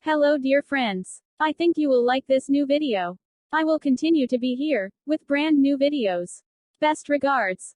Hello dear friends. I think you will like this new video. I will continue to be here, with brand new videos. Best regards.